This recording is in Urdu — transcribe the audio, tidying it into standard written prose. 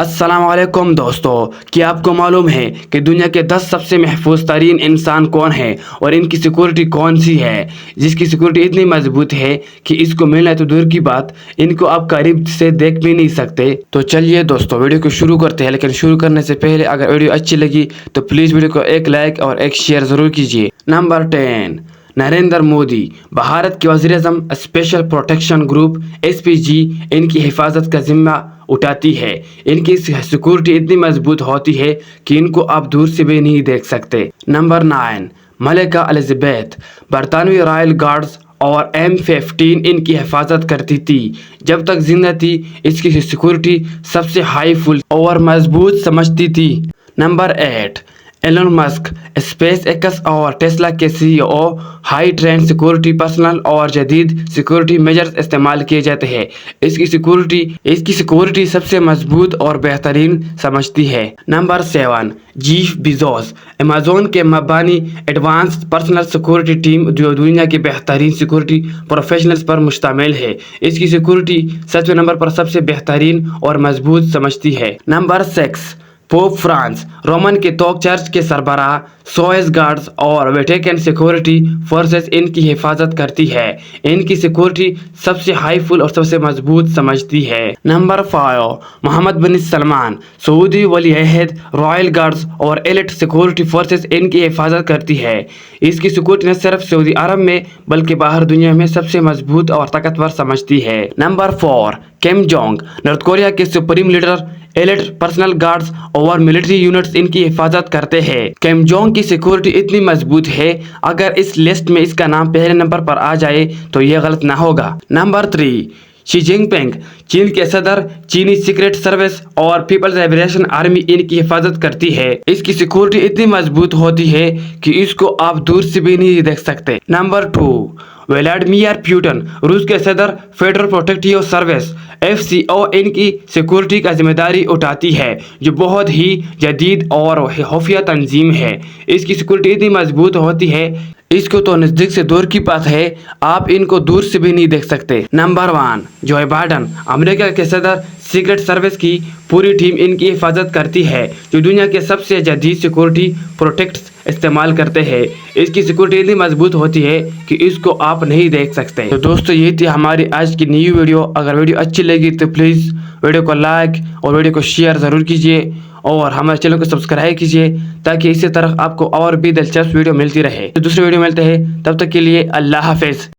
السلام علیکم دوستو، کیا آپ کو معلوم ہے کہ دنیا کے 10 سب سے محفوظ ترین انسان کون ہیں اور ان کی سیکورٹی کون سی ہے، جس کی سیکورٹی اتنی مضبوط ہے کہ اس کو ملنا تو دور کی بات، ان کو آپ قریب سے دیکھ بھی نہیں سکتے۔ تو چلیے دوستو ویڈیو کو شروع کرتے ہیں، لیکن شروع کرنے سے پہلے اگر ویڈیو اچھی لگی تو پلیز ویڈیو کو ایک لائک اور ایک شیئر ضرور کیجیے۔ نمبر 10، نریندر مودی۔ بھارت کے وزیر اعظم اسپیشل پروٹیکشن گروپ SPG ان کی حفاظت کا ذمہ اٹھاتی ہے۔ ان کی سیکورٹی اتنی مضبوط ہوتی ہے کہ ان کو آپ دور سے بھی نہیں دیکھ سکتے۔ نمبر 9، ملکہ الزبیتھ۔ برطانوی رائل گارڈز اور M15 ان کی حفاظت کرتی تھی جب تک زندہ تھی۔ اس کی سیکورٹی سب سے ہائی فل اور مضبوط سمجھتی تھی۔ Number 8، Elon Musk. SpaceX اور ٹیسلا کے CEO high trained security personnel اور جدید سیکورٹی میجرز استعمال کیے جاتے ہیں۔ اس کی سیکورٹی سب سے مضبوط اور بہترین سمجھتی ہے۔ Number 7، Jeff Bezos. ایمیزون کے مبانی ایڈوانسڈ پرسنل سیکورٹی ٹیم جو دنیا کے بہترین سیکورٹی پروفیشنلز پر مشتمل ہے، اس کی سیکورٹی 7ویں نمبر پر سب سے بہترین اور مضبوط سمجھتی ہے۔ Number 6، Pope Francis. Roman Catholic church کے سربراہ سوئس گارڈز اور ویٹیکن سیکورٹی فورسز ان کی حفاظت کرتی ہے۔ ان کی سیکورٹی سب سے ہائی فل اور سب سے مضبوط سمجھتی ہے۔ نمبر 5، محمد بن سلمان۔ سعودی ولی عہد رائل گارڈز اور ایلیٹ سیکورٹی فورسز ان کی حفاظت کرتی ہے۔ اس کی سیکورٹی نہ صرف سعودی عرب میں بلکہ باہر دنیا میں سب سے مضبوط اور طاقتور سمجھتی ہے۔ Number 4، Kim Jong. North Korea کے supreme leader elite personnel guards اور ملٹری یونٹس ان کی حفاظت کرتے ہیں۔ کم جونگ کی سیکورٹی اتنی مضبوط ہے، اگر اس لسٹ میں اس کا نام پہلے نمبر پر آ جائے تو یہ غلط نہ ہوگا۔ نمبر 3، شی جن پنگ۔ چین کے صدر چینی سیکریٹ سروس اور پیپلز لبریشن آرمی ان کی حفاظت کرتی ہے۔ اس کی سیکورٹی اتنی مضبوط ہوتی ہے کہ اس کو آپ دور سے بھی نہیں دیکھ سکتے۔ Number 2، Vladimir Putin. روس کے صدر فیڈرل پروٹیکٹیو سروس FCO ان کی سیکورٹی کا ذمہ داری اٹھاتی ہے، جو بہت ہی جدید اور خفیہ تنظیم ہے۔ اس کی سیکورٹی اتنی مضبوط ہوتی ہے اس کو تو نزدیک سے دور کی بات ہے، آپ ان کو دور سے بھی نہیں دیکھ سکتے۔ Number 1، Joe Biden. امریکہ کے صدر سیکریٹ سروس کی پوری ٹیم ان کی حفاظت کرتی ہے، جو دنیا کے سب سے جدید سیکورٹی پروٹیکٹس استعمال کرتے ہیں۔ اس کی سیکورٹی اتنی مضبوط ہوتی ہے کہ اس کو آپ نہیں دیکھ سکتے۔ تو دوستو یہ تھی ہماری آج کی نیو ویڈیو۔ اگر ویڈیو اچھی لگی تو پلیز ویڈیو کو لائک اور ویڈیو کو شیئر ضرور کیجیے اور ہمارے چینل کو سبسکرائب کیجیے تاکہ اسی طرح آپ کو اور بھی دلچسپ ویڈیو ملتی رہے۔ تو دوسری ویڈیو ملتے ہیں، تب تک کے لیے اللہ حافظ۔